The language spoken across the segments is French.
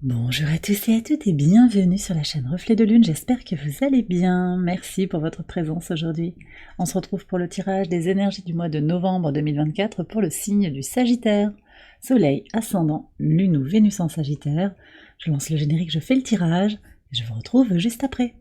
Bonjour à tous et à toutes et bienvenue sur la chaîne Reflet de Lune, j'espère que vous allez bien. Merci pour votre présence aujourd'hui. On se retrouve pour le tirage des énergies du mois de novembre 2024 pour le signe du Sagittaire. Soleil, ascendant, Lune ou Vénus en Sagittaire. Je lance le générique, je fais le tirage et je vous retrouve juste après.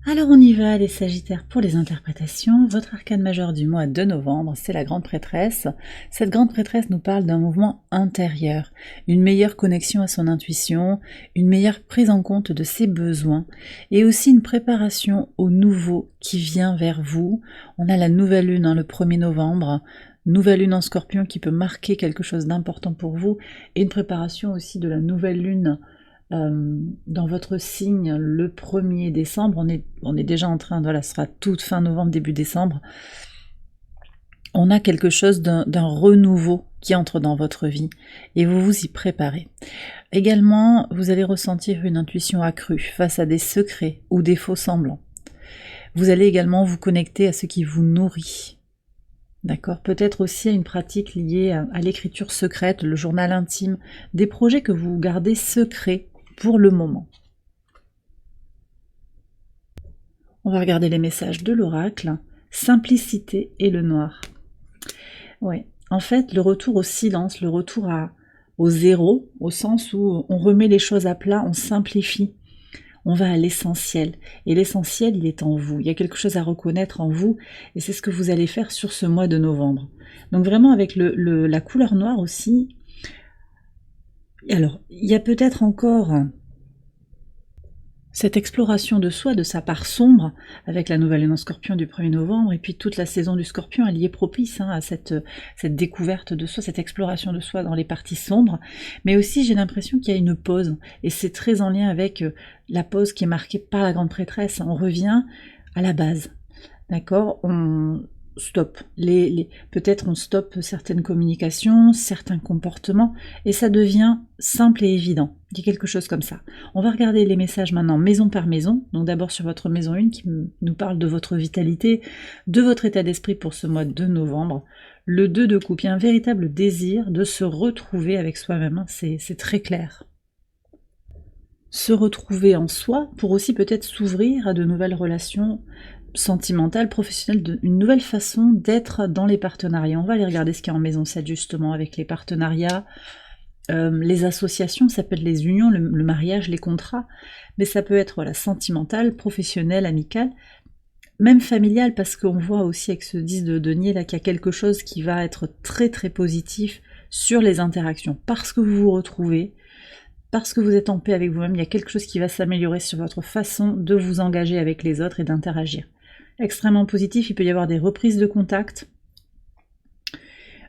Alors on y va les Sagittaires pour les interprétations. Votre arcane majeur du mois de novembre, c'est la Grande Prêtresse. Cette Grande Prêtresse nous parle d'un mouvement intérieur, une meilleure connexion à son intuition, une meilleure prise en compte de ses besoins et aussi une préparation au nouveau qui vient vers vous. On a la nouvelle lune le 1er novembre, nouvelle lune en Scorpion qui peut marquer quelque chose d'important pour vous et une préparation aussi de la nouvelle lune dans votre signe le 1er décembre, on est déjà en train, voilà, ce sera toute fin novembre, début décembre, on a quelque chose d'un renouveau qui entre dans votre vie et vous vous y préparez. Également, vous allez ressentir une intuition accrue face à des secrets ou des faux semblants. Vous allez également vous connecter à ce qui vous nourrit. D'accord, peut-être aussi à une pratique liée à l'écriture secrète, le journal intime, des projets que vous gardez secrets pour le moment. On va regarder les messages de l'oracle. Simplicité et le noir. Oui, en fait, le retour au silence, le retour au zéro, au sens où on remet les choses à plat, on simplifie. On va à l'essentiel. Et l'essentiel, il est en vous. Il y a quelque chose à reconnaître en vous. Et c'est ce que vous allez faire sur ce mois de novembre. Donc vraiment avec la couleur noire aussi. Alors, il y a peut-être encore cette exploration de soi, de sa part sombre, avec la nouvelle lune en Scorpion du 1er novembre, et puis toute la saison du Scorpion, elle y est propice à cette découverte de soi, cette exploration de soi dans les parties sombres. Mais aussi, j'ai l'impression qu'il y a une pause, et c'est très en lien avec la pause qui est marquée par la Grande Prêtresse. On revient à la base, d'accord ? On stop. Peut-être on stoppe certaines communications, certains comportements, et ça devient simple et évident. Il y a quelque chose comme ça. On va regarder les messages maintenant maison par maison. Donc d'abord sur votre maison 1 qui nous parle de votre vitalité, de votre état d'esprit pour ce mois de novembre. Le 2 de coupe, il y a un véritable désir de se retrouver avec soi-même. C'est très clair. Se retrouver en soi pour aussi peut-être s'ouvrir à de nouvelles relations sentimentale, professionnelle, une nouvelle façon d'être dans les partenariats. On va aller regarder ce qu'il y a en maison 7 justement avec les partenariats, les associations, ça peut être les unions, le mariage, les contrats, mais ça peut être voilà, sentimental, professionnel, amical, même familial, parce qu'on voit aussi avec ce 10 de denier là qu'il y a quelque chose qui va être très très positif sur les interactions, parce que vous vous retrouvez, parce que vous êtes en paix avec vous-même, il y a quelque chose qui va s'améliorer sur votre façon de vous engager avec les autres et d'interagir. Extrêmement positif, il peut y avoir des reprises de contact,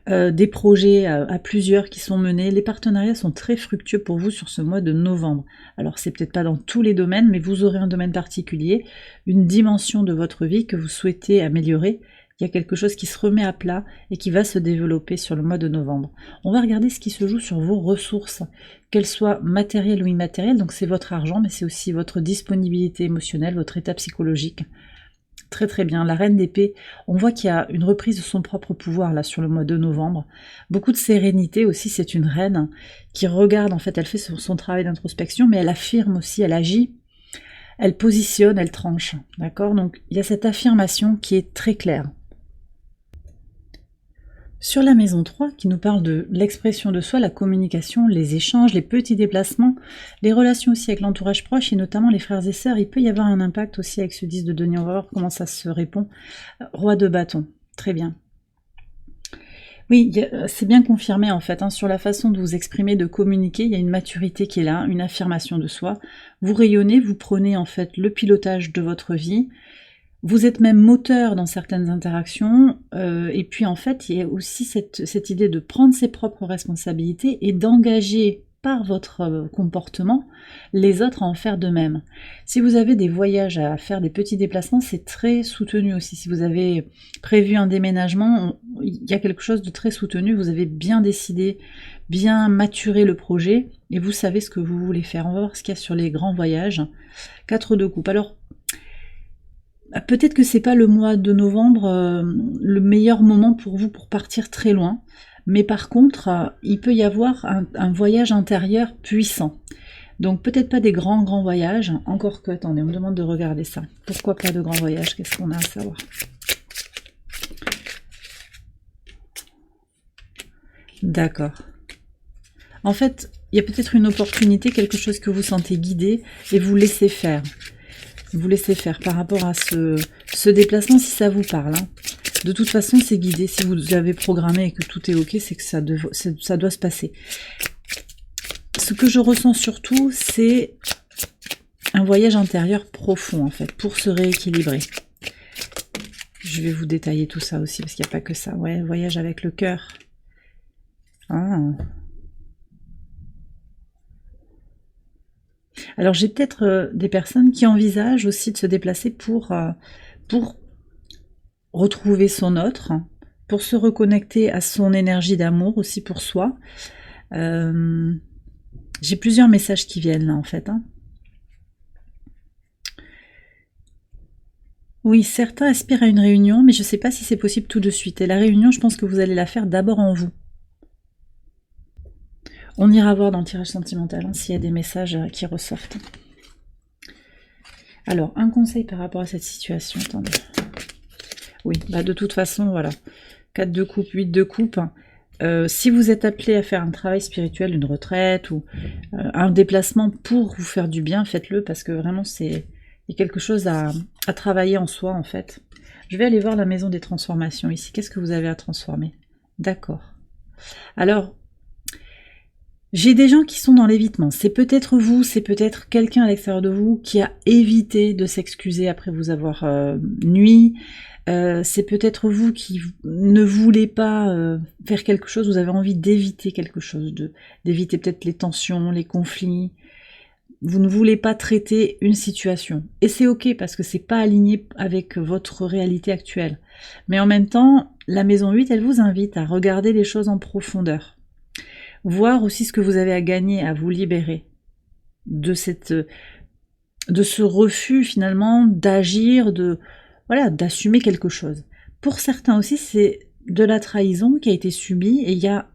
des projets à plusieurs qui sont menés. Les partenariats sont très fructueux pour vous sur ce mois de novembre. Alors c'est peut-être pas dans tous les domaines, mais vous aurez un domaine particulier, une dimension de votre vie que vous souhaitez améliorer. Il y a quelque chose qui se remet à plat et qui va se développer sur le mois de novembre. On va regarder ce qui se joue sur vos ressources, qu'elles soient matérielles ou immatérielles. Donc c'est votre argent, mais c'est aussi votre disponibilité émotionnelle, votre état psychologique. Très très bien, la reine d'épée, on voit qu'il y a une reprise de son propre pouvoir là sur le mois de novembre. Beaucoup de sérénité aussi, c'est une reine qui regarde, en fait, elle fait son travail d'introspection, mais elle affirme aussi, elle agit, elle positionne, elle tranche, d'accord ? Donc il y a cette affirmation qui est très claire. Sur la maison 3, qui nous parle de l'expression de soi, la communication, les échanges, les petits déplacements, les relations aussi avec l'entourage proche et notamment les frères et sœurs, il peut y avoir un impact aussi avec ce 10 de denier. On va voir comment ça se répond. Roi de bâton, très bien. Oui, c'est bien confirmé en fait, sur la façon de vous exprimer, de communiquer, il y a une maturité qui est là, une affirmation de soi. Vous rayonnez, vous prenez en fait le pilotage de votre vie. Vous êtes même moteur dans certaines interactions, et puis en fait, il y a aussi cette idée de prendre ses propres responsabilités et d'engager par votre comportement, les autres à en faire de même. Si vous avez des voyages à faire, des petits déplacements, c'est très soutenu aussi. Si vous avez prévu un déménagement, il y a quelque chose de très soutenu, vous avez bien décidé, bien maturé le projet, et vous savez ce que vous voulez faire. On va voir ce qu'il y a sur les grands voyages. 4 de coupe. Alors, peut-être que c'est pas le mois de novembre le meilleur moment pour vous pour partir très loin, mais par contre, il peut y avoir un voyage intérieur puissant. Donc peut-être pas des grands voyages, encore que, attendez, on me demande de regarder ça. Pourquoi pas de grands voyages? Qu'est-ce qu'on a à savoir? D'accord. En fait, il y a peut-être une opportunité, quelque chose que vous sentez guidé, et vous laissez faire. Vous laissez faire par rapport à ce déplacement, si ça vous parle. Hein. De toute façon, c'est guidé. Si vous avez programmé et que tout est ok, c'est que ça doit se passer. Ce que je ressens surtout, c'est un voyage intérieur profond, en fait, pour se rééquilibrer. Je vais vous détailler tout ça aussi, parce qu'il n'y a pas que ça. Ouais, voyage avec le cœur. Ah. Alors, j'ai peut-être des personnes qui envisagent aussi de se déplacer pour retrouver son autre, pour se reconnecter à son énergie d'amour aussi pour soi. J'ai plusieurs messages qui viennent là en fait. Hein. Oui, certains aspirent à une réunion, mais je ne sais pas si c'est possible tout de suite. Et la réunion, je pense que vous allez la faire d'abord en vous. On ira voir dans le tirage sentimental hein, s'il y a des messages qui ressortent. Alors, un conseil par rapport à cette situation. Attendez. Oui, bah de toute façon, voilà. 4 de coupe, 8 de coupe. Si vous êtes appelé à faire un travail spirituel, une retraite ou un déplacement pour vous faire du bien, faites-le parce que vraiment il y a quelque chose à travailler en soi en fait. Je vais aller voir la maison des transformations ici. Qu'est-ce que vous avez à transformer? D'accord. Alors, j'ai des gens qui sont dans l'évitement. C'est peut-être vous, c'est peut-être quelqu'un à l'extérieur de vous qui a évité de s'excuser après vous avoir nui. C'est peut-être vous qui ne voulez pas faire quelque chose, vous avez envie d'éviter quelque chose, d'éviter peut-être les tensions, les conflits. Vous ne voulez pas traiter une situation. Et c'est ok parce que c'est pas aligné avec votre réalité actuelle. Mais en même temps, la maison 8, elle vous invite à regarder les choses en profondeur. Voir aussi ce que vous avez à gagner, à vous libérer de ce refus finalement d'agir, d'assumer quelque chose. Pour certains aussi, c'est de la trahison qui a été subie et il y a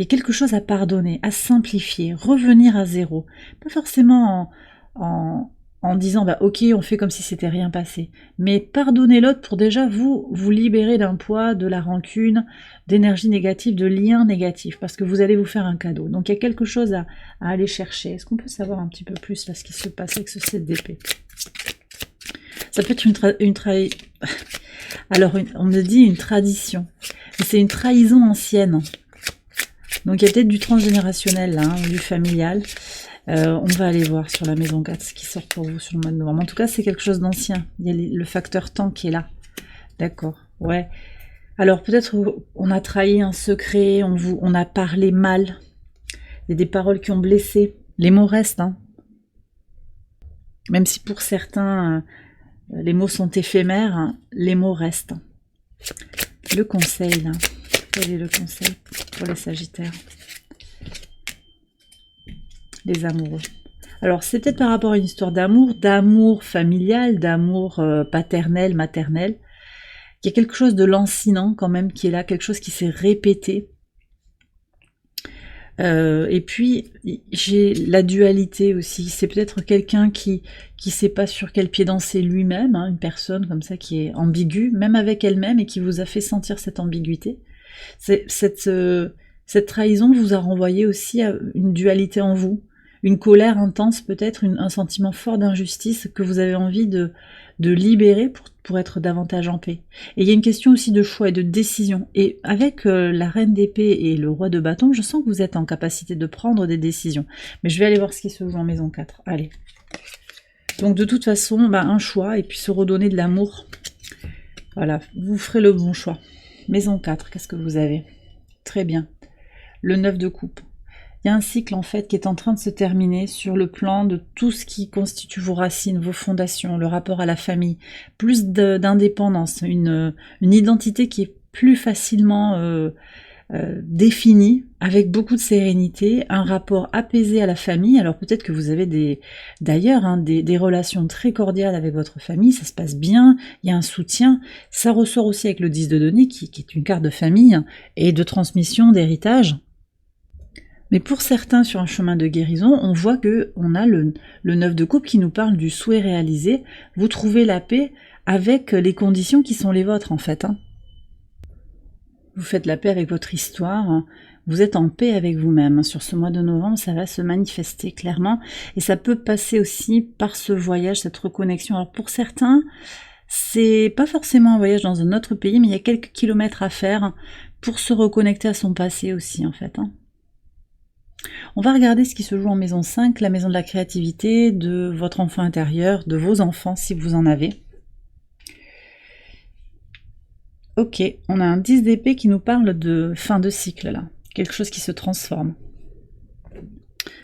quelque chose à pardonner, à simplifier, revenir à zéro. Pas forcément en disant bah ok, on fait comme si c'était rien passé, mais pardonner l'autre pour déjà vous libérer d'un poids, de la rancune, d'énergie négative, de liens négatifs, parce que vous allez vous faire un cadeau. Donc il y a quelque chose à aller chercher. Est-ce qu'on peut savoir un petit peu plus là ce qui se passe avec ce 7 d'épée? Ça peut être une trahison. Alors, on me dit une tradition. C'est une trahison ancienne. Donc, il y a peut-être du transgénérationnel, là, hein, du familial. On va aller voir sur la maison 4 ce qui sort pour vous sur le mois de novembre. En tout cas, c'est quelque chose d'ancien. Il y a le facteur temps qui est là. D'accord, ouais. Alors, peut-être on a trahi un secret, on a parlé mal. Il y a des paroles qui ont blessé. Les mots restent, hein. Même si pour certains... les mots sont éphémères, hein, les mots restent. Le conseil, là. Quel est le conseil pour les Sagittaires? Les amoureux. Alors, c'est peut-être par rapport à une histoire d'amour familial, d'amour paternel, maternel. Il y a quelque chose de lancinant quand même qui est là, quelque chose qui s'est répété. Et puis j'ai la dualité aussi, c'est peut-être quelqu'un qui sait pas sur quel pied danser lui-même, hein, une personne comme ça qui est ambiguë, même avec elle-même, et qui vous a fait sentir cette ambiguïté. Cette trahison vous a renvoyé aussi à une dualité en vous, une colère intense peut-être, un sentiment fort d'injustice que vous avez envie de libérer pour être davantage en paix. Et il y a une question aussi de choix et de décision. Et avec la reine d'épée et le roi de bâton, je sens que vous êtes en capacité de prendre des décisions. Mais je vais aller voir ce qui se joue en maison 4. Allez. Donc de toute façon, un choix et puis se redonner de l'amour. Voilà, vous ferez le bon choix. Maison 4, qu'est-ce que vous avez? Très bien. Le 9 de coupe. Il y a un cycle en fait qui est en train de se terminer sur le plan de tout ce qui constitue vos racines, vos fondations, le rapport à la famille, plus d'indépendance, une identité qui est plus facilement définie, avec beaucoup de sérénité, un rapport apaisé à la famille. Alors peut-être que vous avez d'ailleurs des relations très cordiales avec votre famille, ça se passe bien, il y a un soutien. Ça ressort aussi avec le 10 de denier qui est une carte de famille et de transmission, d'héritage. Mais pour certains, sur un chemin de guérison, on voit que on a le 9 de coupe qui nous parle du souhait réalisé. Vous trouvez la paix avec les conditions qui sont les vôtres en fait. Vous faites la paix avec votre histoire, vous êtes en paix avec vous-même. Sur ce mois de novembre, ça va se manifester clairement et ça peut passer aussi par ce voyage, cette reconnexion. Alors pour certains, c'est pas forcément un voyage dans un autre pays, mais il y a quelques kilomètres à faire pour se reconnecter à son passé aussi en fait. On va regarder ce qui se joue en maison 5, la maison de la créativité, de votre enfant intérieur, de vos enfants si vous en avez. Ok, on a un 10 d'épée qui nous parle de fin de cycle là, quelque chose qui se transforme.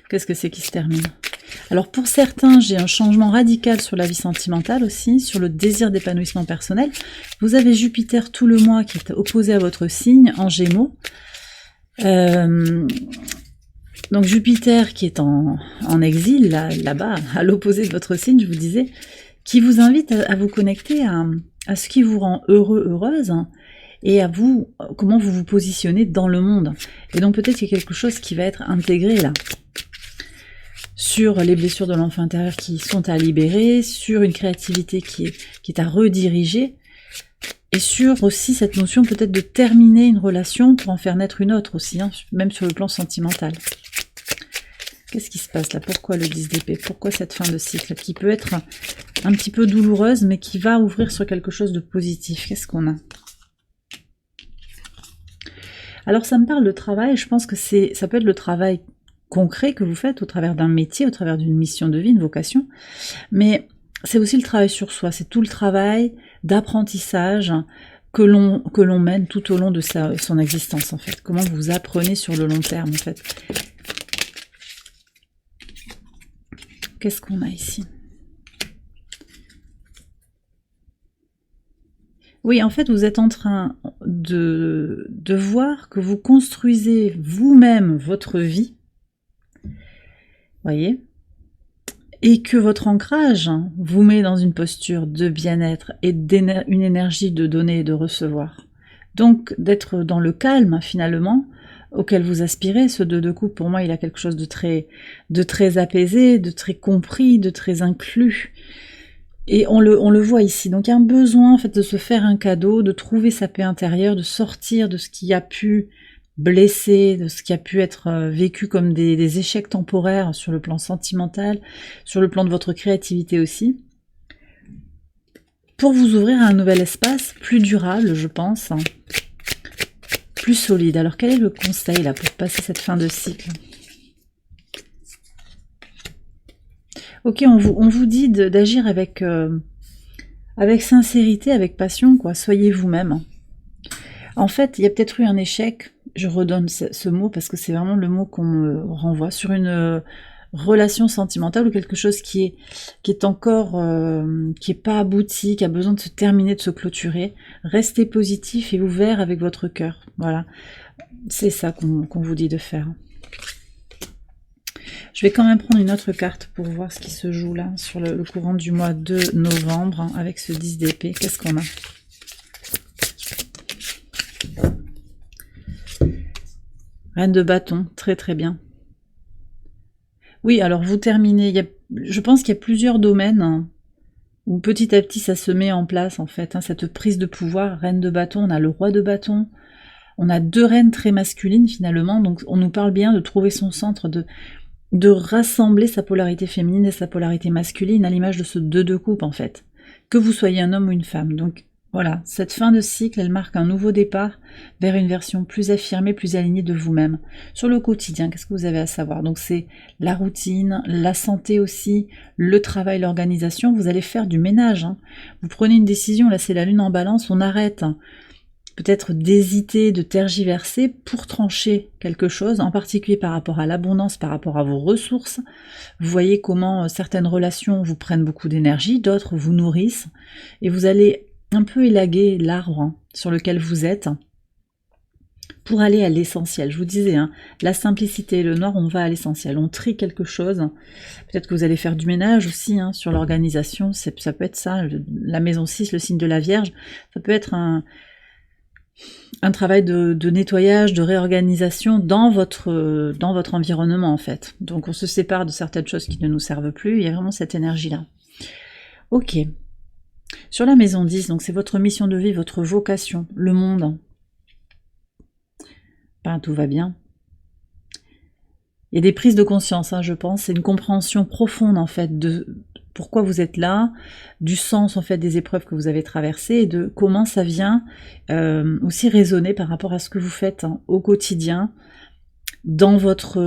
Qu'est-ce que c'est qui se termine? Alors pour certains, j'ai un changement radical sur la vie sentimentale aussi, sur le désir d'épanouissement personnel. Vous avez Jupiter tout le mois qui est opposé à votre signe en Gémeaux. Donc Jupiter qui est en exil là-bas, à l'opposé de votre signe, je vous disais, qui vous invite à vous connecter à ce qui vous rend heureux, heureuse, et à vous, comment vous vous positionnez dans le monde. Et donc peut-être qu'il y a quelque chose qui va être intégré là, sur les blessures de l'enfant intérieur qui sont à libérer, sur une créativité qui est à rediriger, et sur aussi cette notion peut-être de terminer une relation pour en faire naître une autre aussi, même sur le plan sentimental. Qu'est-ce qui se passe là? Pourquoi le 10 d'épée? Pourquoi cette fin de cycle qui peut être un petit peu douloureuse, mais qui va ouvrir sur quelque chose de positif? Qu'est-ce qu'on a? Alors ça me parle de travail, je pense que ça peut être le travail concret que vous faites au travers d'un métier, au travers d'une mission de vie, une vocation, mais c'est aussi le travail sur soi, c'est tout le travail d'apprentissage que l'on mène tout au long de son existence en fait. Comment vous apprenez sur le long terme en fait. Qu'est-ce qu'on a ici? Oui, en fait, vous êtes en train de voir que vous construisez vous-même votre vie, voyez, et que votre ancrage vous met dans une posture de bien-être et une énergie de donner et de recevoir. Donc, d'être dans le calme, finalement, auquel vous aspirez. Ce 2 de coupe, pour moi, il a quelque chose de très apaisé, de très compris, de très inclus. Et on le voit ici. Donc, il y a un besoin, en fait, de se faire un cadeau, de trouver sa paix intérieure, de sortir de ce qui a pu blesser, de ce qui a pu être vécu comme des échecs temporaires sur le plan sentimental, sur le plan de votre créativité aussi, pour vous ouvrir à un nouvel espace plus durable, je pense, plus solide. Alors quel est le conseil là pour passer cette fin de cycle? Ok, on vous dit d'agir avec sincérité, avec passion, quoi. Soyez vous-même. En fait, il y a peut-être eu un échec, je redonne ce mot parce que c'est vraiment le mot qu'on me renvoie, sur une relation sentimentale ou quelque chose qui est encore, qui est pas abouti, qui a besoin de se terminer, de se clôturer. Restez positif et ouvert avec votre cœur. Voilà, c'est ça qu'on vous dit de faire. Je vais quand même prendre une autre carte pour voir ce qui se joue là, sur le courant du mois de novembre, avec ce 10 d'épée. Qu'est-ce qu'on a? Reine de bâton, très très bien. Oui, alors vous terminez, je pense qu'il y a plusieurs domaines où petit à petit ça se met en place en fait, cette prise de pouvoir. Reine de bâton, on a le roi de bâton, on a 2 reines très masculines finalement, donc on nous parle bien de trouver son centre, de rassembler sa polarité féminine et sa polarité masculine à l'image de ce 2 de coupe en fait, que vous soyez un homme ou une femme. Donc voilà, cette fin de cycle, elle marque un nouveau départ vers une version plus affirmée, plus alignée de vous-même. Sur le quotidien, qu'est-ce que vous avez à savoir? Donc c'est la routine, la santé aussi, le travail, l'organisation. Vous allez faire du ménage. Vous prenez une décision, là c'est la lune en balance, on arrête. peut-être d'hésiter, de tergiverser pour trancher quelque chose, en particulier par rapport à l'abondance, par rapport à vos ressources. Vous voyez comment certaines relations vous prennent beaucoup d'énergie, d'autres vous nourrissent, et vous allez un peu élaguer l'arbre sur lequel vous êtes, pour aller à l'essentiel. Je vous disais, la simplicité, le noir, on va à l'essentiel. On trie quelque chose. Peut-être que vous allez faire du ménage aussi sur l'organisation. Ça peut être ça, la maison 6, le signe de la Vierge. Ça peut être un travail de nettoyage, de réorganisation dans votre environnement en fait. Donc on se sépare de certaines choses qui ne nous servent plus. Il y a vraiment cette énergie-là. Ok. Sur la maison 10, donc c'est votre mission de vie, votre vocation, le monde. Ben, tout va bien. Il y a des prises de conscience, je pense. C'est une compréhension profonde, en fait, de pourquoi vous êtes là, du sens, en fait, des épreuves que vous avez traversées et de comment ça vient aussi résonner par rapport à ce que vous faites au quotidien, dans votre...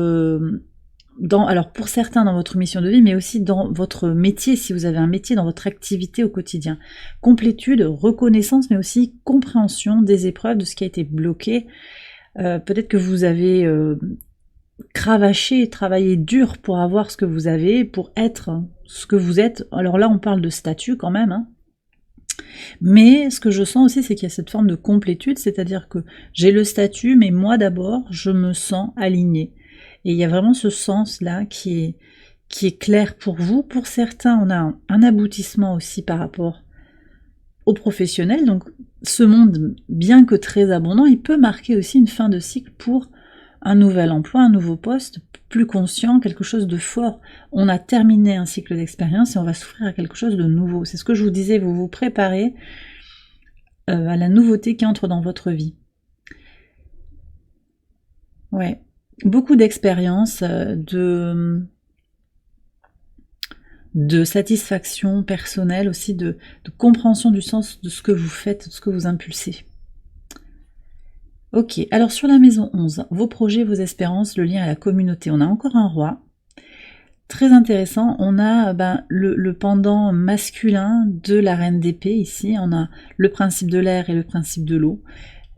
alors, pour certains, dans votre mission de vie, mais aussi dans votre métier, si vous avez un métier, dans votre activité au quotidien. Complétude, reconnaissance, mais aussi compréhension des épreuves, de ce qui a été bloqué. Peut-être que vous avez cravaché, travaillé dur pour avoir ce que vous avez, pour être ce que vous êtes. Alors là, on parle de statut quand même. Mais ce que je sens aussi, c'est qu'il y a cette forme de complétude, c'est-à-dire que j'ai le statut, mais moi d'abord, je me sens alignée. Et il y a vraiment ce sens-là qui est clair pour vous. Pour certains, on a un aboutissement aussi par rapport aux professionnels. Donc ce monde, bien que très abondant, il peut marquer aussi une fin de cycle pour un nouvel emploi, un nouveau poste, plus conscient, quelque chose de fort. On a terminé un cycle d'expérience et on va s'ouvrir à quelque chose de nouveau. C'est ce que je vous disais, vous vous préparez à la nouveauté qui entre dans votre vie. Ouais, beaucoup d'expériences, de satisfaction personnelle aussi, de compréhension du sens de ce que vous faites, de ce que vous impulsez. Ok, alors sur la maison 11, vos projets, vos espérances, le lien à la communauté. On a encore un roi. Très intéressant, on a le pendant masculin de la reine d'épée ici. On a le principe de l'air et le principe de l'eau.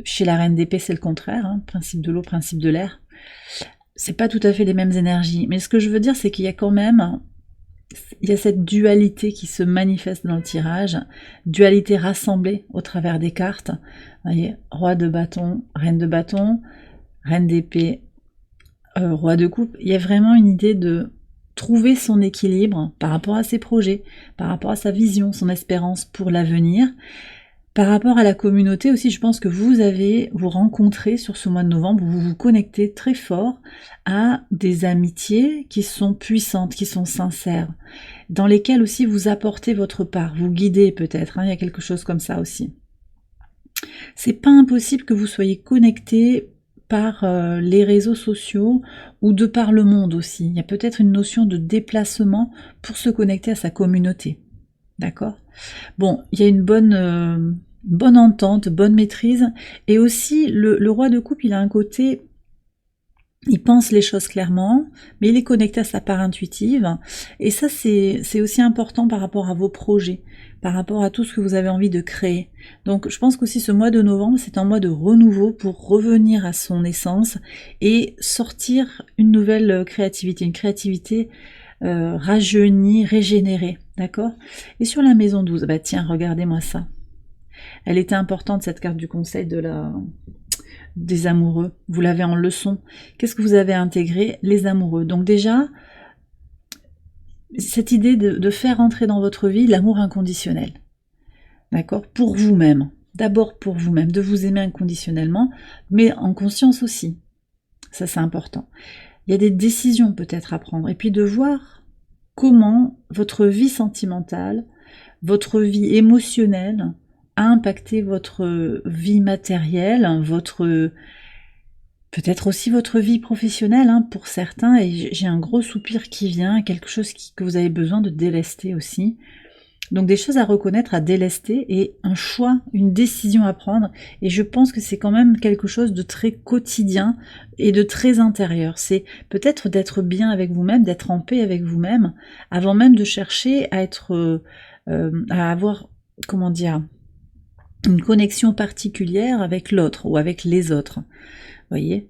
Chez la reine d'épée, c'est le contraire, principe de l'eau, principe de l'air. C'est pas tout à fait les mêmes énergies, mais ce que je veux dire, c'est qu'il y a quand même... Il y a cette dualité qui se manifeste dans le tirage, dualité rassemblée au travers des cartes. Vous voyez, roi de bâton, reine d'épée, roi de coupe. Il y a vraiment une idée de trouver son équilibre par rapport à ses projets, par rapport à sa vision, son espérance pour l'avenir. Par rapport à la communauté aussi, je pense que vous rencontrez sur ce mois de novembre, vous vous connectez très fort à des amitiés qui sont puissantes, qui sont sincères, dans lesquelles aussi vous apportez votre part, vous guidez peut-être, il y a quelque chose comme ça aussi. C'est pas impossible que vous soyez connecté par les réseaux sociaux ou de par le monde aussi. Il y a peut-être une notion de déplacement pour se connecter à sa communauté. D'accord ? Bon, il y a une bonne entente, bonne maîtrise, et aussi le roi de coupe, il a un côté, il pense les choses clairement, mais il est connecté à sa part intuitive, et ça c'est aussi important par rapport à vos projets, par rapport à tout ce que vous avez envie de créer. Donc je pense qu'aussi ce mois de novembre, c'est un mois de renouveau pour revenir à son essence et sortir une nouvelle créativité, une créativité rajeunie, régénérée, d'accord ? Et sur la maison 12, tiens, regardez-moi ça. Elle était importante, cette carte du conseil des amoureux. Vous l'avez en leçon. Qu'est-ce que vous avez intégré ? Les amoureux. Donc déjà, cette idée de faire entrer dans votre vie l'amour inconditionnel. D'accord ? Pour vous-même. D'abord pour vous-même, de vous aimer inconditionnellement, mais en conscience aussi. Ça, c'est important. Il y a des décisions peut-être à prendre. Et puis de voir comment votre vie sentimentale, votre vie émotionnelle a impacté votre vie matérielle, peut-être aussi votre vie professionnelle pour certains. Et j'ai un gros soupir qui vient, quelque chose que vous avez besoin de délester aussi. Donc des choses à reconnaître, à délester et un choix, une décision à prendre. Et je pense que c'est quand même quelque chose de très quotidien et de très intérieur. C'est peut-être d'être bien avec vous-même, d'être en paix avec vous-même, avant même de chercher à être, à avoir, comment dire, une connexion particulière avec l'autre ou avec les autres. Vous voyez.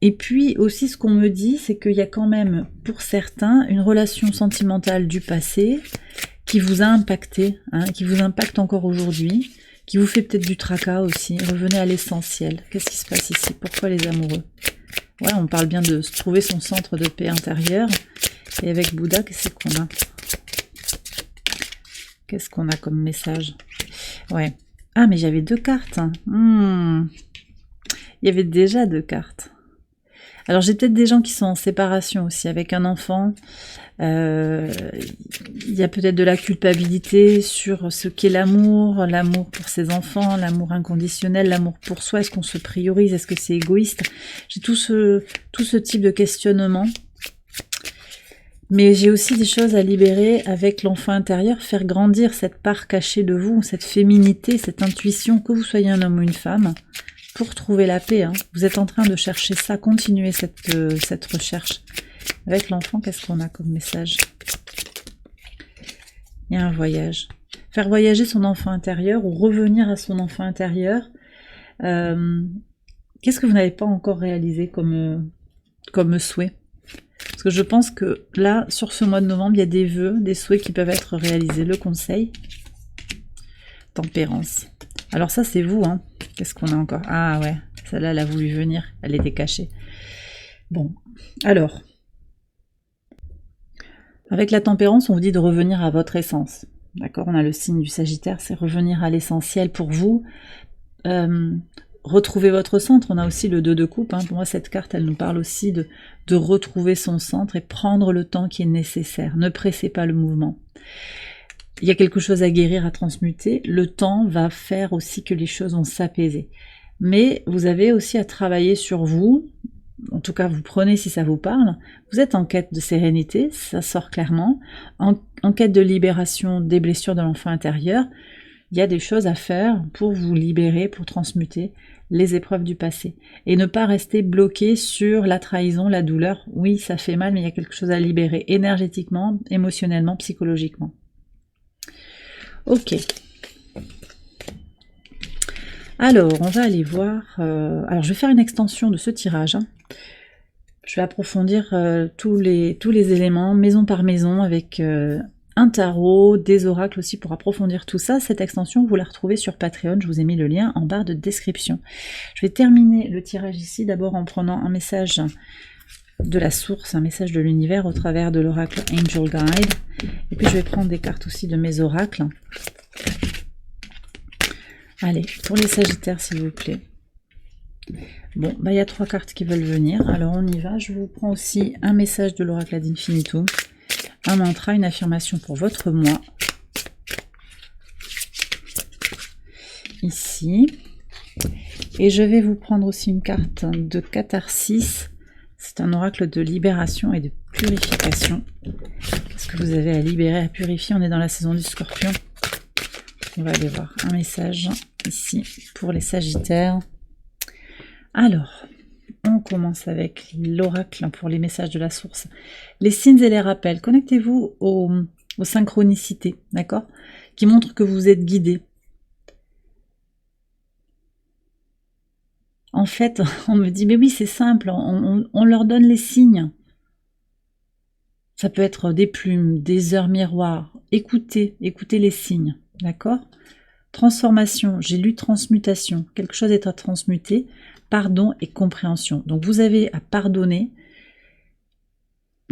Et puis aussi ce qu'on me dit, c'est qu'il y a quand même pour certains une relation sentimentale du passé qui vous a impacté, hein, qui vous impacte encore aujourd'hui, qui vous fait peut-être du tracas aussi. Revenez à l'essentiel. Qu'est-ce qui se passe ici? Pourquoi les amoureux? Ouais, on parle bien de se trouver son centre de paix intérieure. Et avec Bouddha, qu'est-ce qu'on a? Qu'est-ce qu'on a comme message? Ouais. Ah, mais j'avais 2 cartes. Il y avait déjà 2 cartes. Alors j'ai peut-être des gens qui sont en séparation aussi avec un enfant. Il y a peut-être de la culpabilité sur ce qu'est l'amour, l'amour pour ses enfants, l'amour inconditionnel, l'amour pour soi. Est-ce qu'on se priorise? Est-ce que c'est égoïste? J'ai tout ce type de questionnement. Mais j'ai aussi des choses à libérer avec l'enfant intérieur, faire grandir cette part cachée de vous, cette féminité, cette intuition, que vous soyez un homme ou une femme, pour trouver la paix. Hein. Vous êtes en train de chercher ça, continuez cette recherche. Avec l'enfant, qu'est-ce qu'on a comme message? Il y a un voyage. Faire voyager son enfant intérieur ou revenir à son enfant intérieur. Qu'est-ce que vous n'avez pas encore réalisé comme souhait? Parce que je pense que là, sur ce mois de novembre, il y a des vœux, des souhaits qui peuvent être réalisés. Le conseil. Tempérance. Alors ça, c'est vous, hein. Qu'est-ce qu'on a encore? Ah ouais, celle-là, elle a voulu venir. Elle était cachée. Bon, alors. Avec la tempérance, on vous dit de revenir à votre essence. D'accord? On a le signe du Sagittaire, c'est revenir à l'essentiel pour vous. Retrouver votre centre. On a aussi le 2 de coupe. Hein. Pour moi, cette carte, elle nous parle aussi de retrouver son centre et prendre le temps qui est nécessaire. Ne pressez pas le mouvement. Il y a quelque chose à guérir, à transmuter. Le temps va faire aussi que les choses vont s'apaiser. Mais vous avez aussi à travailler sur vous. En tout cas, vous prenez si ça vous parle. Vous êtes en quête de sérénité, ça sort clairement. En quête de libération des blessures de l'enfant intérieur. Il y a des choses à faire pour vous libérer, pour transmuter les épreuves du passé. Et ne pas rester bloqué sur la trahison, la douleur. Oui, ça fait mal, mais il y a quelque chose à libérer énergétiquement, émotionnellement, psychologiquement. Ok. Alors, on va aller voir... alors, je vais faire une extension de ce tirage. Hein. Je vais approfondir tous les éléments, maison par maison, avec... un tarot, des oracles aussi pour approfondir tout ça. Cette extension, vous la retrouvez sur Patreon, je vous ai mis le lien en barre de description. Je vais terminer le tirage ici, d'abord en prenant un message de la source, un message de l'univers au travers de l'oracle Angel Guide. Et puis je vais prendre des cartes aussi de mes oracles. Allez, pour les Sagittaires s'il vous plaît. Bon, bah il y a 3 cartes qui veulent venir, alors on y va. Je vous prends aussi un message de l'oracle ad infinitum. Un mantra, une affirmation pour votre moi. Ici. Et je vais vous prendre aussi une carte de catharsis. C'est un oracle de libération et de purification. Qu'est-ce que vous avez à libérer, à purifier? On est dans la saison du Scorpion. On va aller voir un message ici pour les Sagittaires. Alors... on commence avec l'oracle pour les messages de la source. Les signes et les rappels. Connectez-vous aux synchronicités, d'accord? Qui montrent que vous êtes guidé. En fait, on me dit, mais oui, c'est simple, on leur donne les signes. Ça peut être des plumes, des heures miroirs. Écoutez les signes, d'accord? Transformation, j'ai lu transmutation. Quelque chose est à transmuter. Pardon et compréhension. Donc vous avez à pardonner,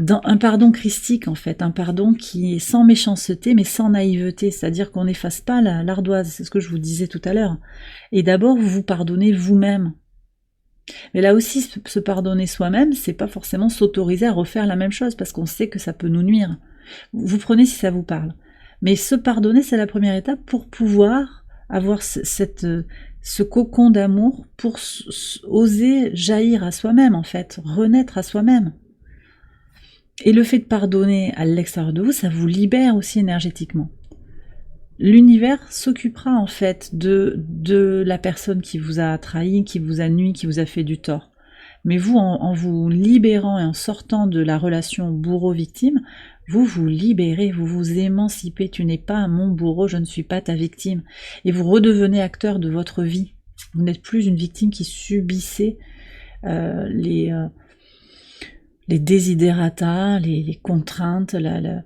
un pardon christique en fait, un pardon qui est sans méchanceté mais sans naïveté, c'est-à-dire qu'on n'efface pas l'ardoise, c'est ce que je vous disais tout à l'heure. Et d'abord vous vous pardonnez vous-même. Mais là aussi, se pardonner soi-même, c'est pas forcément s'autoriser à refaire la même chose, parce qu'on sait que ça peut nous nuire. Vous prenez si ça vous parle. Mais se pardonner, c'est la première étape pour pouvoir avoir ce cocon d'amour pour oser jaillir à soi-même, en fait, renaître à soi-même. Et le fait de pardonner à l'extérieur de vous, ça vous libère aussi énergétiquement. L'univers s'occupera en fait de la personne qui vous a trahi, qui vous a nui, qui vous a fait du tort. Mais vous, en vous libérant et en sortant de la relation bourreau-victime, vous vous libérez, vous vous émancipez. Tu n'es pas mon bourreau, je ne suis pas ta victime. Et vous redevenez acteur de votre vie. Vous n'êtes plus une victime qui subissait les desiderata, les contraintes, la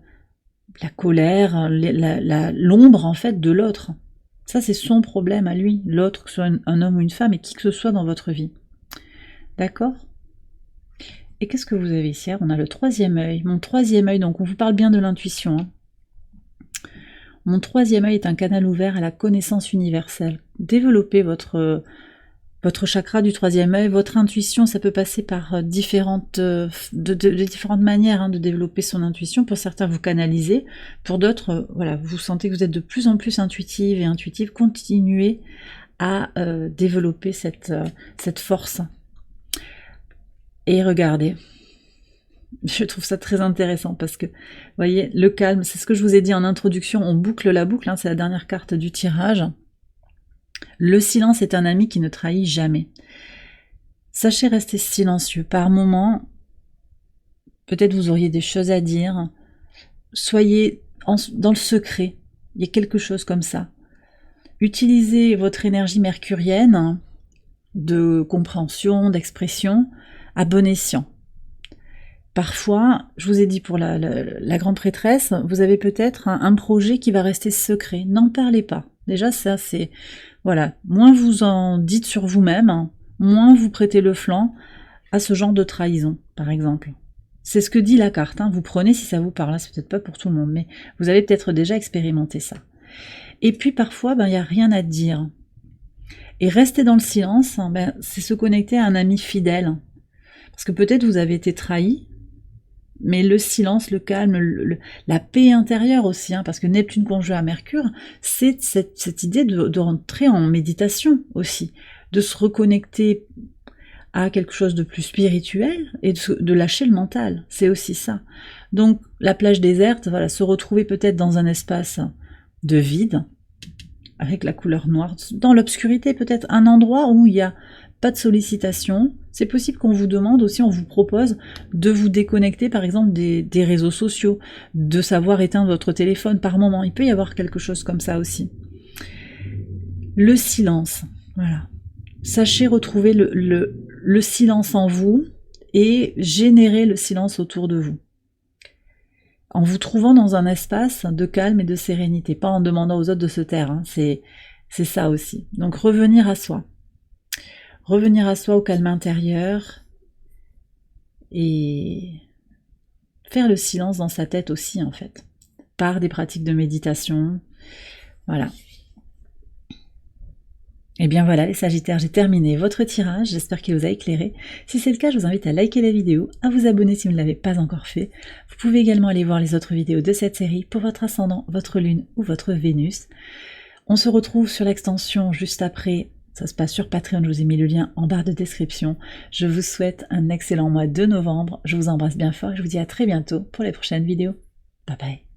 colère, l'ombre en fait de l'autre. Ça c'est son problème à lui, l'autre, que ce soit un homme ou une femme, et qui que ce soit dans votre vie. D'accord? Et qu'est-ce que vous avez ici? On a le troisième œil. Mon troisième œil, donc on vous parle bien de l'intuition. Hein. Mon troisième œil est un canal ouvert à la connaissance universelle. Développez votre chakra du troisième œil, votre intuition, ça peut passer par différentes manières de développer son intuition. Pour certains, vous canalisez. Pour d'autres, voilà, vous sentez que vous êtes de plus en plus intuitive et intuitive. Continuez à développer cette force. Et regardez, je trouve ça très intéressant parce que, vous voyez, le calme, c'est ce que je vous ai dit en introduction, on boucle la boucle, hein, c'est la dernière carte du tirage. Le silence est un ami qui ne trahit jamais. Sachez rester silencieux. Par moments, peut-être vous auriez des choses à dire. Soyez dans le secret. Il y a quelque chose comme ça. Utilisez votre énergie mercurienne de compréhension, d'expression, à bon escient. Parfois, je vous ai dit pour la grande prêtresse, vous avez peut-être un projet qui va rester secret. N'en parlez pas. Déjà, ça, c'est... Voilà, moins vous en dites sur vous-même, moins vous prêtez le flanc à ce genre de trahison, par exemple. C'est ce que dit la carte, hein. Vous prenez si ça vous parle, c'est peut-être pas pour tout le monde, mais vous avez peut-être déjà expérimenté ça. Et puis parfois, il n'y a rien à dire. Et rester dans le silence, c'est se connecter à un ami fidèle. Parce que peut-être vous avez été trahi, mais le silence, le calme, la paix intérieure aussi, hein, parce que Neptune conjoint à Mercure, c'est cette idée de rentrer en méditation aussi, de se reconnecter à quelque chose de plus spirituel et de lâcher le mental, c'est aussi ça. Donc la plage déserte, voilà, se retrouver peut-être dans un espace de vide, avec la couleur noire, dans l'obscurité peut-être, un endroit où il n'y a pas de sollicitation. C'est possible qu'on vous demande aussi, on vous propose de vous déconnecter par exemple des réseaux sociaux, de savoir éteindre votre téléphone par moment. Il peut y avoir quelque chose comme ça aussi. Le silence, voilà. Sachez retrouver le silence en vous et générer le silence autour de vous. En vous trouvant dans un espace de calme et de sérénité, pas en demandant aux autres de se taire, hein. C'est ça aussi. Donc revenir à soi. Revenir à soi, au calme intérieur, et faire le silence dans sa tête aussi, en fait, par des pratiques de méditation. Voilà. Et bien voilà, les Sagittaires, j'ai terminé votre tirage, j'espère qu'il vous a éclairé. Si c'est le cas, je vous invite à liker la vidéo, à vous abonner si vous ne l'avez pas encore fait. Vous pouvez également aller voir les autres vidéos de cette série pour votre ascendant, votre lune ou votre Vénus. On se retrouve sur l'extension juste après. Ça se passe sur Patreon, je vous ai mis le lien en barre de description. Je vous souhaite un excellent mois de novembre. Je vous embrasse bien fort et je vous dis à très bientôt pour les prochaines vidéos. Bye bye.